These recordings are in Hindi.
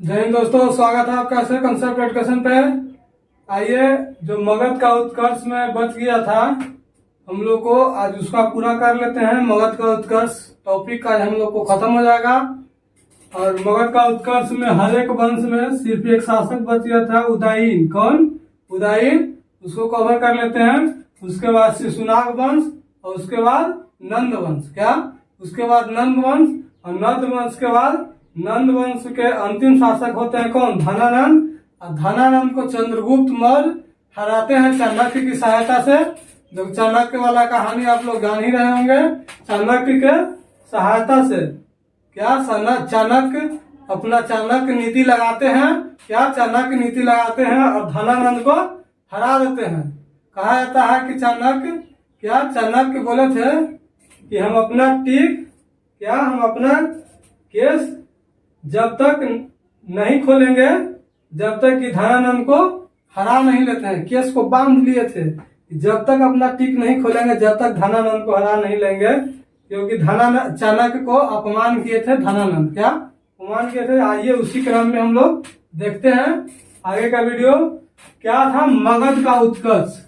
जय हिंद दोस्तों, स्वागत है आपका से कंसेप्ट एजुकेशन पे। आइए, जो मगध का उत्कर्ष में बच गया था हम लोग को आज उसका पूरा कर लेते हैं। मगध का उत्कर्ष टॉपिक आज हम लोग को खत्म हो जाएगा। और मगध का उत्कर्ष में हर एक वंश में सिर्फ एक शासक बच गया था, उदयीन। कौन? उदयीन। उसको कवर कर लेते हैं। उसके बाद शिशुनाग वंश और उसके बाद नंद वंश। क्या? उसके बाद नंद वंश और नंद वंश के बाद नंद वंश के अंतिम शासक होते हैं कौन? धनानंद। और धनानंद को चंद्रगुप्त मौर्य हराते हैं चाणक्य की सहायता से। जो चाणक्य वाला कहानी आप लोग जान ही रहे होंगे। चाणक्य के सहायता से क्या चाणक्य अपना चाणक्य नीति लगाते हैं। क्या? चाणक्य नीति लगाते हैं और धनानंद को हरा देते हैं। कहा जाता है कि चाणक्य बोले थे कि हम अपना केस जब तक नहीं खोलेंगे जब तक कि धनानंद को हरा नहीं लेते हैं। केस को बांध लिए थे, जब तक अपना टिक नहीं खोलेंगे जब तक धनानंद को हरा नहीं लेंगे, क्योंकि चाणक्य को अपमान किए थे धनानंद। क्या अपमान किए थे? आइए उसी क्रम में हम लोग देखते हैं आगे का वीडियो। क्या था मगध का उत्कर्ष?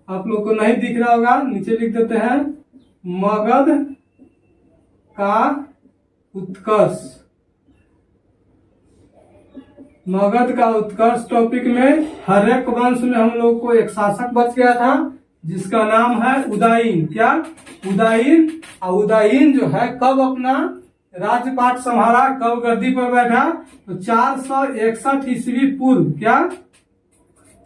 आप लोग को नहीं दिख रहा होगा, नीचे लिख देते हैं मगध का उत्कर्ष। मगध का उत्कर्ष टॉपिक में हर एक वंश में हम लोग को एक शासक बच गया था जिसका नाम है उदयीन। क्या? उदयीन। और उदयीन जो है कब अपना राज्यपाट संभाला, कब गद्दी पर बैठा? तो 461 ईस्वी पूर्व। क्या?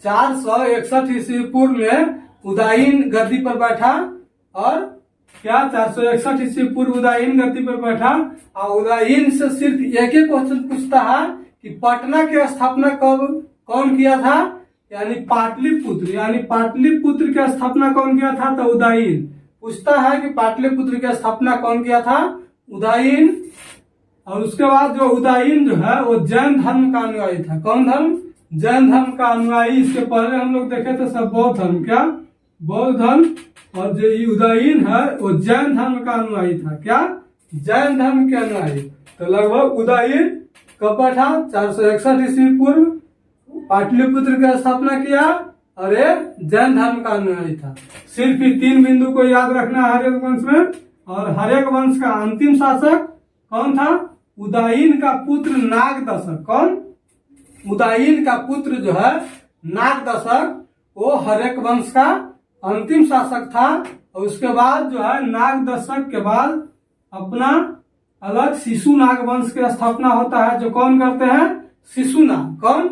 461 ईस्वी पूर्व में उदयीन गद्दी पर बैठा। और क्या 461 ईस्वी पूर्व उदयीन गद्दी पर बैठा। और उदयीन से सिर्फ एक ही क्वेश्चन पूछता है कि पटना की स्थापना कब कौन किया था? यानी पाटलिपुत्र की स्थापना कौन किया था? तो उदयीन। पूछता है कि पाटलिपुत्र की स्थापना कौन किया था? उदयीन। और उसके बाद जो उदयीन जो है वो जैन धर्म का अनुयायी था। कौन धर्म? जैन धर्म का अनुयायी। इसके पहले हम लोग देखे थे सब बौद्ध धर्म। क्या? बौद्ध धर्म। और जो उदयीन है वो जैन धर्म का अनुयायी था। क्या? जैन धर्म के अनुयायी। तो लगभग उदयीन कब बैठा? 461 ईस्वी पूर्व पाटलिपुत्र की स्थापना किया और ये जैन धर्म का अनुयायी था। सिर्फ ही 3 बिंदु को याद रखना हर एक वंश में। और हर एक वंश का अंतिम शासक कौन था? उदयीन का पुत्र नागदशक। कौन? उदयीन का पुत्र जो है नागदशक, वो हर एक वंश का अंतिम शासक था। और उसके बाद जो है नागदशक के बाद अपना अलग शिशुनाग वंश की स्थापना होता है। जो कौन करते हैं? शिशुनाग। कौन?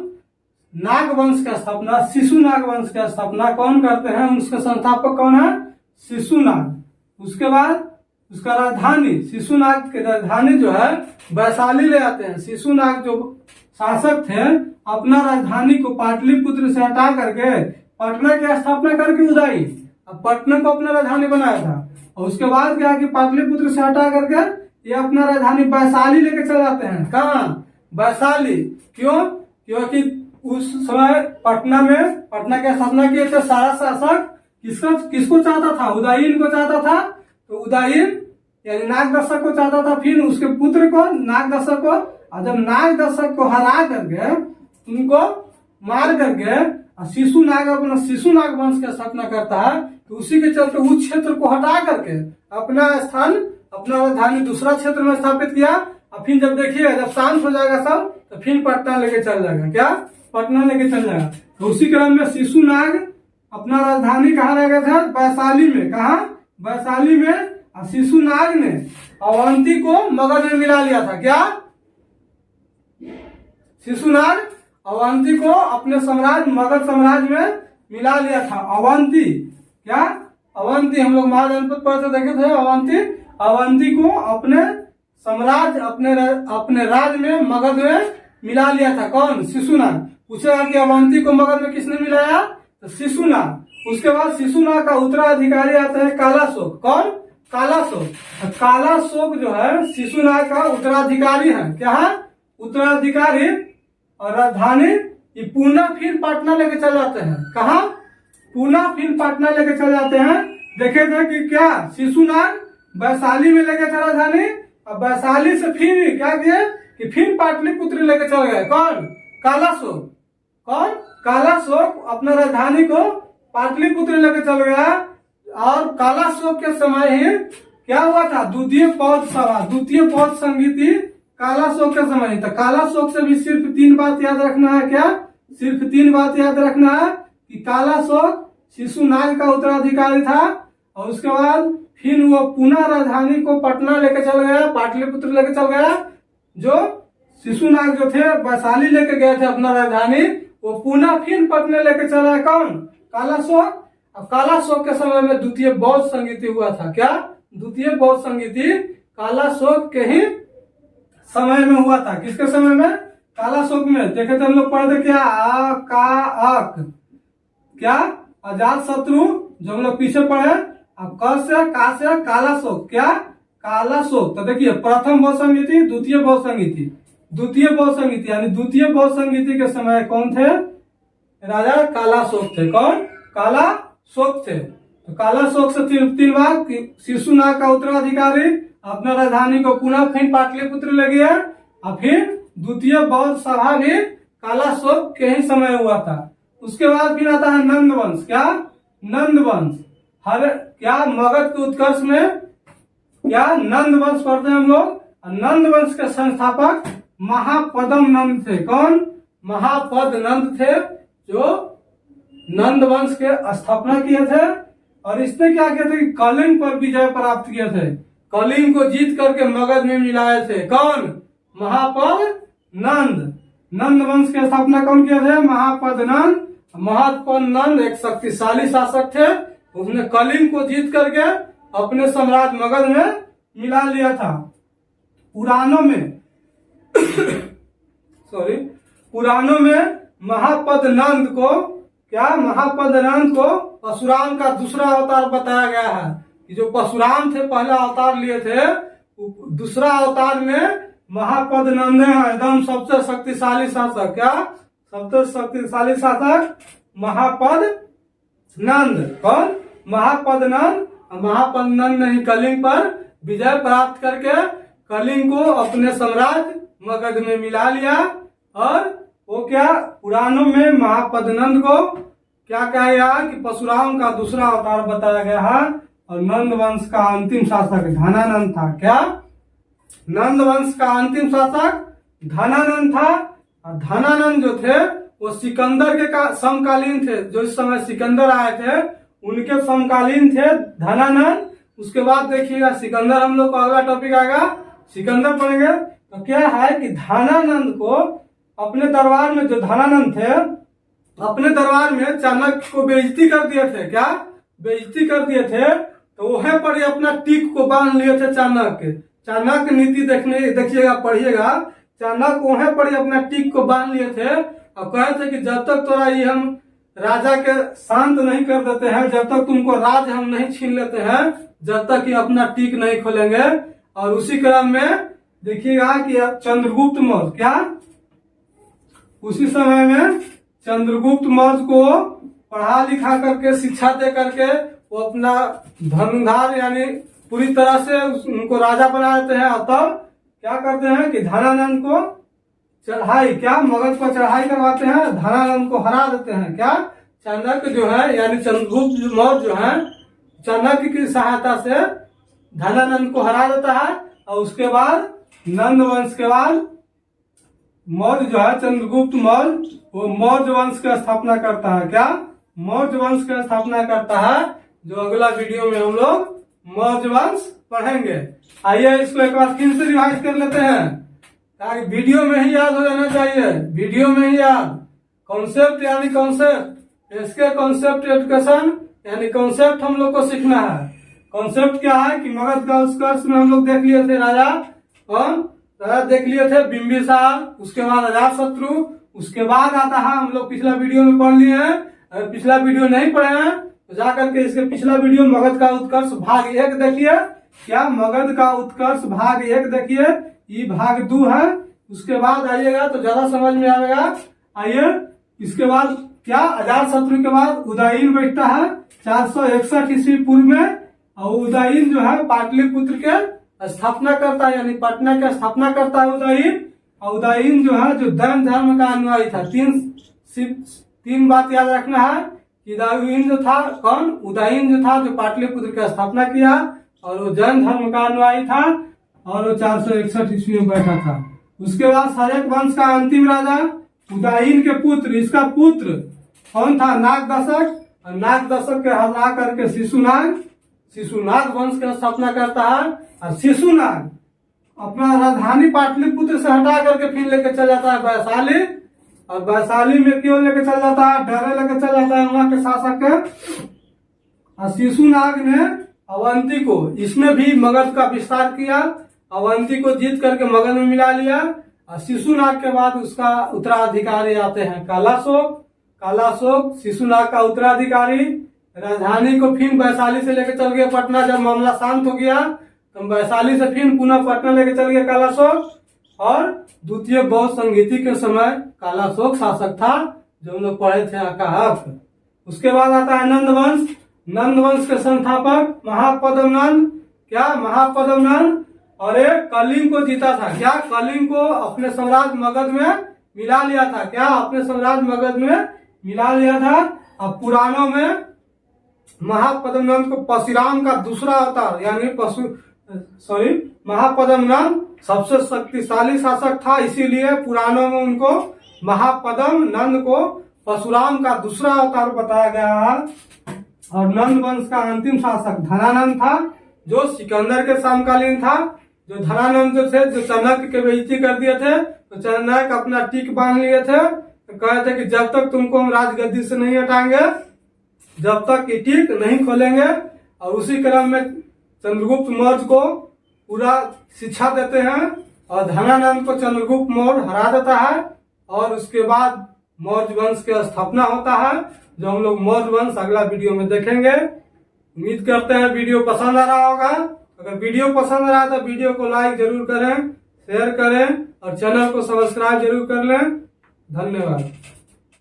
नाग वंश की स्थापना, शिशुनाग वंश की स्थापना कौन करते हैं? उसके संस्थापक कौन है? शिशुनाग। उसके बाद उसका राजधानी, शिशुनाग की राजधानी जो है वैशाली ले आते हैं। शिशुनाग जो शासक थे अपना राजधानी को पाटलिपुत्र से हटा करके पटना की स्थापना करके उदयीन अब पटना को अपना राजधानी बनाया था। और उसके बाद क्या कि पाटलिपुत्र से हटा करके ये अपना राजधानी वैशाली लेके चले जाते हैं। कहाँ? वैशाली। क्यों? क्योंकि उस समय पटना की स्थापना किए थे सारा शासक किसको चाहता था? उदयीन को चाहता था। तो उदयीन यानी नागदशक को चाहता था, फिर उसके पुत्र को नागदशक को। और जब नागदशक को हरा करके उनको मार करके शिशुनाग अपना शिशुनाग वंश की स्थापना करता है, तो उसी के चलते उस क्षेत्र को हटा करके अपना राजधानी दूसरा क्षेत्र में स्थापित किया। और फिर जब देखिएगा जब शांत हो जाएगा सब तो फिर पटना लेके चल जाएगा। क्या? पटना लेके चल जाएगा। तो उसी क्रम में शिशुनाग अपना राजधानी कहाँ रह गया था? वैशाली में। कहा? वैशाली में। और शिशुनाग ने अवंती को मगध में मिला लिया था। क्या? शिशुनाग अवंती को अपने मगध साम्राज्य में मिला लिया था। अवंती। क्या? अवंती हम लोग महाजनपद पढ़ते देखे थे। अवंती को अपने साम्राज्य अपने राज्य में मगध में मिला लिया था। कौन? शिशुनाग। पूछेगा कि अवंती को मगध में किसने मिलाया? तो शिशुनाग। उसके बाद शिशुनाग का उत्तराधिकारी आता है कालाशोक। कौन? कालाशोक। कालाशोक जो है शिशुनाग का उत्तराधिकारी है। क्या है? उत्तराधिकारी। और राजधानी ये पूना फिर पटना लेके चल जाते हैं। कहा? पूना फिर पटना लेके चल जाते हैं। देखे थे कि क्या शिशुनाग वैशाली में लेके चला राजधानी। अब वैशाली से फिर क्या किए? कि फिर पाटलिपुत्र लेके चल गए कौन? कालाशोक। कौन? कालाशोक अपना राजधानी को पाटलिपुत्र लेके चल गया। और कालाशोक के समय ही क्या हुआ था? द्वितीय पौध सभा, द्वितीय पौध संगीति कालाशोक के समय ही। तो कालाशोक से भी सिर्फ 3 बात याद रखना है। क्या? सिर्फ 3 बात याद रखना है कि कालाशोक शिशुनाग का उत्तराधिकारी था, और उसके बाद फिर वो पुनः राजधानी को पटना लेके चल गया, पाटलिपुत्र लेके चल गया। जो शिशुनाग जो थे वैशाली लेके गए थे अपना राजधानी, वो पुनः फिर पटना लेके चला कौन? कालाशोक। अब कालाशोक के समय में द्वितीय बौद्ध संगीति हुआ था। क्या? द्वितीय बौद्ध संगीति कालाशोक के ही समय में हुआ था। किसके समय में? कालाशोक में। देखे थे हम लोग पढ़े थे क्या? आ का अक, क्या? अजात शत्रु, जो हम लोग पीछे पढ़े। अब क से का से कालाशोक, क्या? कालाशोक। तो देखिए प्रथम बौद्ध संगीति, द्वितीय बौद्ध संगीति, द्वितीय बौद्ध संगीति यानी द्वितीय बौद्ध संगीति के समय कौन थे? राजा कालाशोक थे। कौन? कालाशोक थे। तो कालाशोक से 3 बार शिशुनाग का उत्तराधिकारी अपना राजधानी को पुनः फिर पाटलिपुत्र ले गया, और फिर द्वितीय बौद्ध सभा भी कालाशोक के ही समय हुआ था। उसके बाद फिर आता है नंद वंश। क्या? नंद वंश। हर क्या मगध के उत्कर्ष में क्या नंद वंश पढ़ते हैं हम लोग। नंद वंश के संस्थापक महापदम नंद थे। कौन? महापद नंद थे, जो नंद वंश के स्थापना किए थे। और इसने क्या किया था कि कलिंग पर विजय प्राप्त किए थे, कलिंग को जीत करके मगध में मिलाए थे। कौन? महापद नंद। नंद वंश की स्थापना कौन किए थे? महापद नंद। महापद नंद एक शक्तिशाली शासक थे, उसने कलिंग को जीत करके अपने साम्राज्य मगध में मिला लिया था। पुराणों में पुराणों में महापद नंद को क्या? महापद नंद को परशुराम का दूसरा अवतार बताया गया है। कि जो परशुराम थे पहला अवतार लिए थे, दूसरा अवतार में महापद नंद है एकदम सबसे शक्तिशाली शासक। क्या? सबसे शक्तिशाली शासक महापद नंद। कौन? महापद नंद। महापद नंद ने ही कलिंग पर विजय प्राप्त करके कलिंग को अपने साम्राज्य मगध में मिला लिया। और वो क्या? पुराणों में महापद नंद को क्या कहा गया कि परशुराम का दूसरा अवतार बताया गया है। और नंद वंश का अंतिम शासक धनानंद था। क्या? नंद वंश का अंतिम शासक धनानंद था। और धनानंद जो थे वो सिकंदर के समकालीन थे। जो इस समय सिकंदर आए थे उनके समकालीन थे धनानंद। उसके बाद देखिएगा सिकंदर, हम लोग का अगला टॉपिक आएगा, सिकंदर पढ़ेंगे। तो क्या है कि धनानंद को अपने दरबार में, जो धनानंद थे अपने दरबार में चाणक्य को बेइज्जती कर दिए थे। क्या? बेइज्जती कर दिए थे। तो वहीं पर ही अपना टीक को बांध लिए थे चाणक्य। चाणक्य नीति देखिएगा, पढ़िएगा। चाणक्य वहीं पर ही अपना टीक को बांध लिए थे और कहे थे कि जब तक तोरा ये हम राजा के शांत नहीं कर देते हैं, जब तक तुमको राज हम नहीं छीन लेते हैं, जब तक ये अपना टीक नहीं खोलेंगे। और उसी क्रम में देखिएगा कि चंद्रगुप्त मौर्य, क्या उसी समय में चंद्रगुप्त मौर्य को पढ़ा लिखा करके, शिक्षा दे करके वो अपना धनुर्धार यानी पूरी तरह से उनको राजा बना देते हैं। और तब क्या करते हैं कि धनानंद को चढ़ाई, क्या मगध को चढ़ाई करवाते हैं, धनानंद को हरा देते हैं। क्या चाणक्य जो है यानी चंद्रगुप्त मौर्य जो है चाणक्य की सहायता से धनानंद को हरा देता है। और उसके बाद नंद वंश के बाद मौर्य जो है चंद्रगुप्त मौर्य, वो मौर्य वंश की स्थापना करता है। क्या मौर्य वंश की स्थापना करता है, जो अगला वीडियो में हम लोग मौर्य वंश पढ़ेंगे। आइए इसको एक बार फिर से रिवाइज कर लेते हैं ताकि वीडियो में ही याद हो जाना चाहिए। वीडियो में ही याद, कॉन्सेप्ट यानी कॉन्सेप्ट, इसके कॉन्सेप्ट एजुकेशन यानी कॉन्सेप्ट हम लोग को सीखना है। कॉन्सेप्ट क्या है कि मगध का उत्कर्ष में हम लोग देख लिए थे राजा, और राजा देख लिए थे बिंबिसार, उसके बाद अजातशत्रु, उसके बाद आता है हम लोग पिछला वीडियो में पढ़ लिए हैं। अगर पिछला वीडियो नहीं पढ़े हैं तो जाकर के इसके पिछला वीडियो मगध का उत्कर्ष भाग 1 देखिए। क्या मगध का उत्कर्ष भाग 1 देखिए, ये भाग 2 है। उसके बाद आइएगा तो ज्यादा समझ में आएगा। आइए इसके बाद क्या अजातशत्रु के बाद उदयीन बैठता है 461 ईस्वी पूर्व में, और उदयीन जो है पाटलिपुत्र के स्थापना करता है, यानी पटना की स्थापना करता है उदयीन। और उदयीन जो है जो दैन धर्म का अनुयायी था। तीन बात याद रखना है कि उदयीन जो था कौन, उदयीन जो था जो पाटलिपुत्र की स्थापना किया और वो जैन धर्म का अनुयायी था और वो 461 ईस्वी में बैठा था। उसके बाद शार्क वंश का अंतिम राजा उदयीन के पुत्र, इसका पुत्र कौन था, नागदशक। और नागदशक के हरा करके शिशुनाग वंश की स्थापना करता है। और शिशुनाग अपना राजधानी पाटलिपुत्र से हटा करके फिर लेके चल जाता है वैशाली। और वैशाली में क्यों लेके चल जाता है, डरे लेके चल जाता है वहां के शासक के। और शिशुनाग ने अवंती को, इसने भी मगध का विस्तार किया, अवंती को जीत करके मगध में मिला लिया। और शिशुनाग के बाद उसका उत्तराधिकारी आते हैं कालाशोक शिशुनाग का उत्तराधिकारी। राजधानी को फिर वैशाली से लेकर चल गया पटना। जब मामला शांत हो गया तो वैशाली से फिर पुनः पटना लेकर चल गया कालाशोक। और द्वितीय बौद्ध संगीति के समय कालाशोक शासक था, जो हम लोग पढ़े थे अकाहक। उसके बाद आता है नंदवंश। नंदवंश के संस्थापक महापद्मनंद, क्या महापद्मनंद, और एक कलिंग को जीता था। क्या कलिंग को अपने साम्राज्य मगध में मिला लिया था, क्या अपने साम्राज्य मगध में मिला लिया था। अब पुराणों में महापद्मनंद को परशुराम का दूसरा अवतार यानी महापद्मनंद सबसे शक्तिशाली शासक था, इसीलिए पुराणों में उनको महापद्मनंद को परशुराम का दूसरा अवतार बताया गया है। और नंद वंश का अंतिम शासक धनानंद था, जो सिकंदर के समकालीन था। जो धनानंद जो थे, जो चाणक्य के बेइज्जती कर दिए थे, तो चाणक्य अपना टीक बांध लिए थे, तो कहे थे कि जब तक तुमको हम राजगद्दी से नहीं हटाएंगे, जब तक ये टीक नहीं खोलेंगे। और उसी क्रम में चंद्रगुप्त मौर्य को पूरा शिक्षा देते हैं और धनानंद को चंद्रगुप्त मौर्य हरा देता है। और उसके बाद मौर्य वंश की स्थापना होता है, जो हम लोग मौर्य वंश अगला वीडियो में देखेंगे। उम्मीद करते हैं वीडियो पसंद आ रहा होगा। अगर वीडियो पसंद आ रहा है तो वीडियो को लाइक जरूर करें, शेयर करें और चैनल को सब्सक्राइब जरूर कर लें। धन्यवाद।